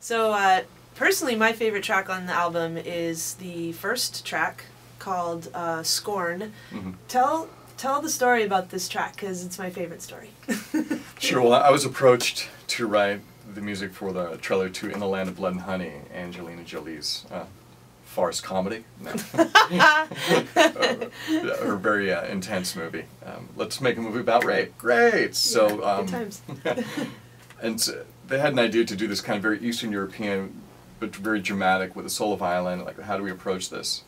So, personally, my favorite track on the album is the first track called Scorn. Mm-hmm. Tell the story about this track, because it's my favorite story. Sure. Well, I was approached to write the music for the trailer to In the Land of Blood and Honey, Angelina Jolie's farce comedy. No. Her very intense movie. Let's make a movie about rape. Great! So, good times. And so they had an idea to do this kind of very Eastern European, but very dramatic with a solo violin. Like, how do we approach this?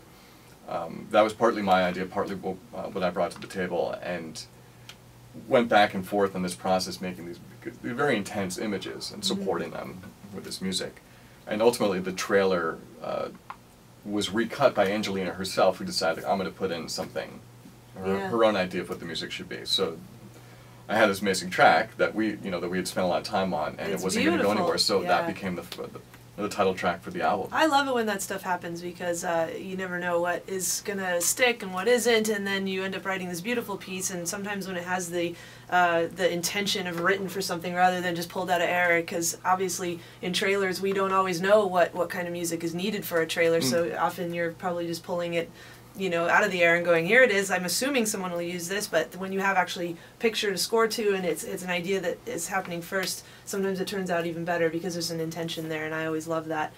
That was partly my idea, partly what I brought to the table, and went back and forth in this process, making these very intense images and supporting them with this music. And ultimately, the trailer was recut by Angelina herself, who decided, I'm going to put in something, her own idea of what the music should be. So I had this amazing track that we had spent a lot of time on, and it wasn't going to go anywhere. So that became the title track for the album. I love it when that stuff happens, because you never know what is going to stick and what isn't, and then you end up writing this beautiful piece, and sometimes when it has the intention of written for something rather than just pulled out of air, because obviously in trailers we don't always know what kind of music is needed for a trailer, so often you're probably just pulling it out of the air and going, here it is, I'm assuming someone will use this, but when you have actually picture to score to, and it's an idea that is happening first, sometimes it turns out even better because there's an intention there, and I always love that.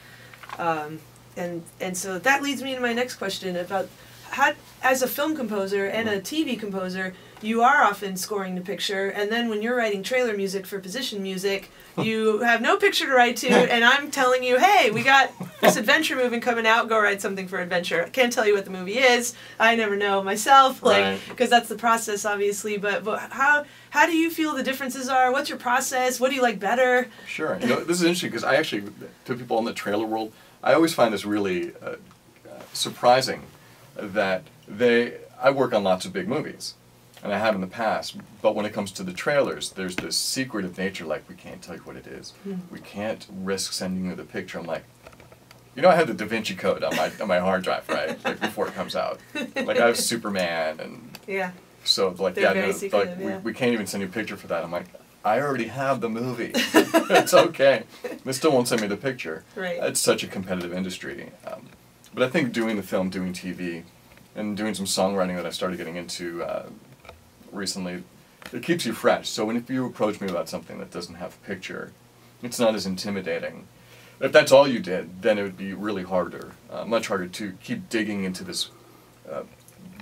And so that leads me to my next question about how, as a film composer and a TV composer, you are often scoring the picture, and then when you're writing trailer music for position music, you have no picture to write to, and I'm telling you, hey, we got this adventure movie coming out, go write something for adventure. I can't tell you what the movie is, I never know myself, because that's the process, obviously, but how do you feel the differences are? What's your process? What do you like better? Sure. This is interesting, because I actually, to people in the trailer world, I always find this really surprising that I work on lots of big movies, and I have in the past, but when it comes to the trailers, there's this secretive nature, like, we can't tell you what it is. We can't risk sending you the picture. I'm like, I have the Da Vinci Code on my hard drive, right? Like, before it comes out. Like, I have Superman, and so, like, we can't even send you a picture for that. I'm like, I already have the movie. It's okay. They still won't send me the picture. Right. It's such a competitive industry. But I think doing the film, doing TV, and doing some songwriting that I started getting into recently, it keeps you fresh. So if you approach me about something that doesn't have a picture, it's not as intimidating. If that's all you did, then it would be really harder, much harder to keep digging into this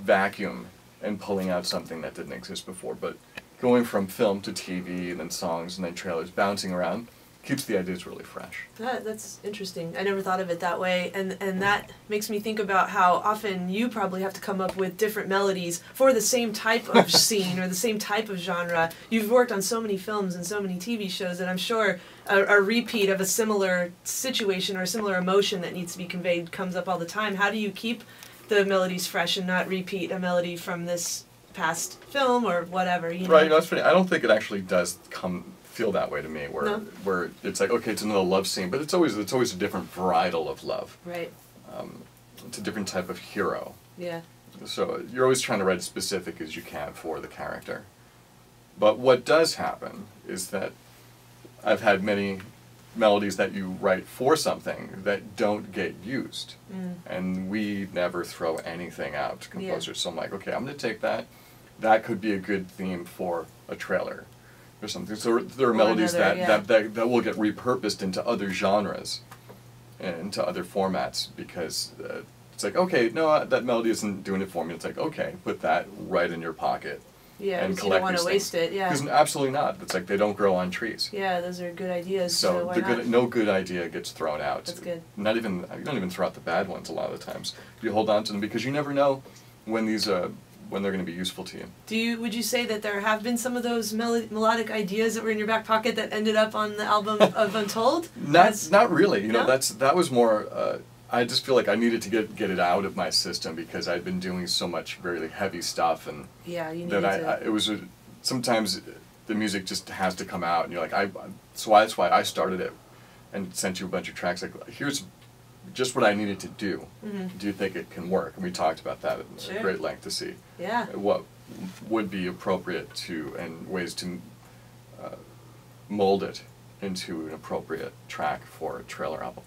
vacuum and pulling out something that didn't exist before. But going from film to TV, and then songs, and then trailers, bouncing around, keeps the ideas really fresh. That's interesting. I never thought of it that way, and that makes me think about how often you probably have to come up with different melodies for the same type of scene or the same type of genre. You've worked on so many films and so many TV shows that I'm sure a repeat of a similar situation or a similar emotion that needs to be conveyed comes up all the time. How do you keep the melodies fresh and not repeat a melody from this past film or whatever? Right, that's funny. I don't think it actually does feel that way to me, where it's like, okay, it's another love scene, but it's always a different varietal of love. Right. It's a different type of hero. Yeah. So you're always trying to write as specific as you can for the character. But what does happen is that I've had many melodies that you write for something that don't get used. And we never throw anything out to composers. So I'm like, okay, I'm going to take that. That could be a good theme for a trailer or something. So there are melodies that will get repurposed into other genres and into other formats, because it's like, okay, no, that melody isn't doing it for me. It's like, okay, put that right in your pocket. Yeah, and you don't want to waste it. Yeah. Because absolutely not. It's like they don't grow on trees. Yeah, those are good ideas. So why not? No good idea gets thrown out. That's good. You don't even throw out the bad ones a lot of the times. You hold on to them because you never know when when they're going to be useful to you. Would you say that there have been some of those melodic ideas that were in your back pocket that ended up on the album of Untold? Not really. No? That was more. I just feel like I needed to get it out of my system, because I'd been doing so much very heavy stuff, and it was sometimes the music just has to come out, and you're like, so that's why I started it and sent you a bunch of tracks. Like, here's just what I needed to do. Do you think it can work? And we talked about that at great length to see what would be appropriate and ways to mold it into an appropriate track for a trailer album.